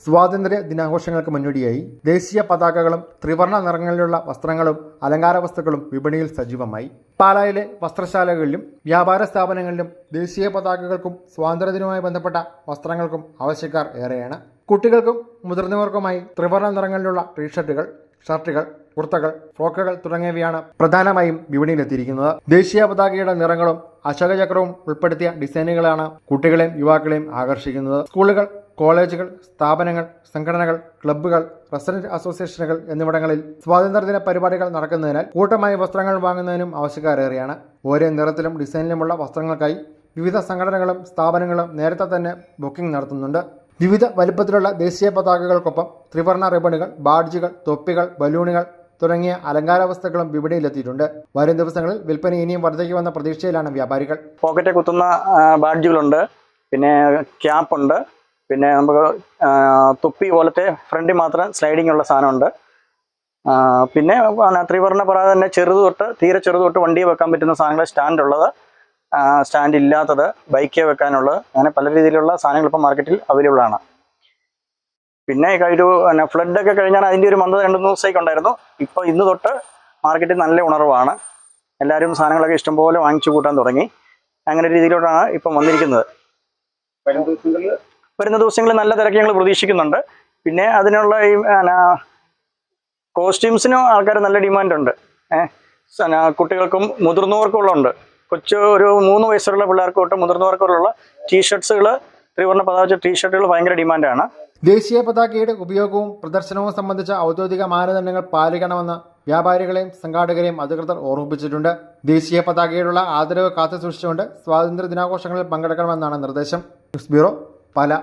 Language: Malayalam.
സ്വാതന്ത്ര്യ ദിനാഘോഷങ്ങൾക്ക് മുന്നോടിയായി ദേശീയ പതാകകളും ത്രിവർണ്ണ നിറങ്ങളിലുള്ള വസ്ത്രങ്ങളും അലങ്കാര വസ്തുക്കളും വിപണിയിൽ സജീവമായി. പാലായിലെ വസ്ത്രശാലകളിലും വ്യാപാര സ്ഥാപനങ്ങളിലും ദേശീയ പതാകകൾക്കും സ്വാതന്ത്ര്യദിനവുമായി ബന്ധപ്പെട്ട വസ്ത്രങ്ങൾക്കും ആവശ്യക്കാർ ഏറെയാണ്. കുട്ടികൾക്കും മുതിർന്നവർക്കുമായി ത്രിവർണ്ണ നിറങ്ങളിലുള്ള ടീഷർട്ടുകൾ, ഷർട്ടുകൾ, കുർത്തകൾ, ഫ്രോക്കുകൾ തുടങ്ങിയവയാണ് പ്രധാനമായും വിപണിയിലെത്തിയിരിക്കുന്നത്. ദേശീയ പതാകയുടെ നിറങ്ങളും അശോകചക്രവും ഉൾപ്പെടുത്തിയ ഡിസൈനുകളാണ് കുട്ടികളെയും യുവാക്കളെയും ആകർഷിക്കുന്നത്. സ്കൂളുകൾ, കോളേജുകൾ, സ്ഥാപനങ്ങൾ, സംഘടനകൾ, ക്ലബ്ബുകൾ, റെസിഡന്റ് അസോസിയേഷനുകൾ എന്നിവിടങ്ങളിൽ സ്വാതന്ത്ര്യദിന പരിപാടികൾ നടക്കുന്നതിനാൽ കൂട്ടമായി വസ്ത്രങ്ങൾ വാങ്ങുന്നതിനും ആവശ്യക്കാരേറെയാണ്. ഓരോ നിറത്തിലും ഡിസൈനിലുമുള്ള വസ്ത്രങ്ങൾക്കായി വിവിധ സംഘടനകളും സ്ഥാപനങ്ങളും നേരത്തെ തന്നെ ബുക്കിംഗ് നടത്തുന്നുണ്ട്. വിവിധ വലിപ്പത്തിലുള്ള ദേശീയ പതാകകൾക്കൊപ്പം ത്രിവർണ്ണ റിബണുകൾ, ബാഡ്ജുകൾ, തൊപ്പികൾ, ബലൂണുകൾ തുടങ്ങിയ അലങ്കാര വസ്തുക്കളും വിപണിയിലെത്തിയിട്ടുണ്ട്. വരും ദിവസങ്ങളിൽ വിൽപ്പന ഇനിയും വർദ്ധിക്കുമെന്ന പ്രതീക്ഷയിലാണ് വ്യാപാരികൾ. പോക്കറ്റ് കുത്തുന്ന ബാഡ്ജുകളുണ്ട്, പിന്നെ ക്യാപ്പുണ്ട്, പിന്നെ നമുക്ക് തൊപ്പി പോലത്തെ ഫ്രണ്ടിൽ മാത്രം സ്ലൈഡിംഗ് ഉള്ള സാധനമുണ്ട്. പിന്നെ ത്രിവർണ്ണ പതാക തന്നെ തീരെ ചെറുത് തൊട്ട് വണ്ടിയിൽ വെക്കാൻ പറ്റുന്ന സാധനങ്ങൾ, സ്റ്റാൻഡുള്ളത്, സ്റ്റാൻഡ് ഇല്ലാത്തത്, ബൈക്കിൽ വെക്കാനുള്ളത്, അങ്ങനെ പല രീതിയിലുള്ള സാധനങ്ങൾ ഇപ്പോൾ മാർക്കറ്റിൽ അവൈലബിൾ ആണ്. പിന്നെ ഒരു ഫ്ലഡൊക്കെ കഴിഞ്ഞാൽ അതിൻ്റെ ഒരു മന്ദത 2-3 ദിവസത്തേക്ക് ഉണ്ടായിരുന്നു. ഇപ്പോൾ ഇന്ന് തൊട്ട് മാർക്കറ്റിൽ നല്ല ഉണർവാണ്. എല്ലാവരും സാധനങ്ങളൊക്കെ ഇഷ്ടംപോലെ വാങ്ങിച്ചു കൂട്ടാൻ തുടങ്ങി. അങ്ങനെ രീതിയിലോട്ടാണ് ഇപ്പം വന്നിരിക്കുന്നത്. വരുന്ന ദിവസങ്ങളിൽ നല്ല തിരക്ക് ഞങ്ങൾ പ്രതീക്ഷിക്കുന്നുണ്ട്. പിന്നെ അതിനുള്ള ഈ കോസ്റ്റ്യൂംസിനും ആൾക്കാർ നല്ല ഡിമാൻഡുണ്ട്. കുട്ടികൾക്കും മുതിർന്നവർക്കും ഉണ്ട്. ഒരു 3 വയസ്സുള്ള പിള്ളേർക്ക് തൊട്ട് മുതിർന്നവർക്കുള്ള ടീഷർട്ട്സുകൾ, ത്രിവർണ്ണ പതാക ടീഷർട്ടുകൾ ഭയങ്കര ഡിമാൻഡാണ്. ദേശീയ പതാകയുടെ ഉപയോഗവും പ്രദർശനവും സംബന്ധിച്ച ഔദ്യോഗിക മാനദണ്ഡങ്ങൾ പാലിക്കണമെന്ന് വ്യാപാരികളെയും സംഘാടകരെയും അധികൃതർ ഓർമ്മിപ്പിച്ചിട്ടുണ്ട്. ദേശീയ പതാകയോടുള്ള ആദരവ് കാത്തുസൂക്ഷിച്ചുകൊണ്ട് സ്വാതന്ത്ര്യ ദിനാഘോഷങ്ങളിൽ പങ്കെടുക്കണമെന്നാണ് നിർദ്ദേശം. News bureau, Pala.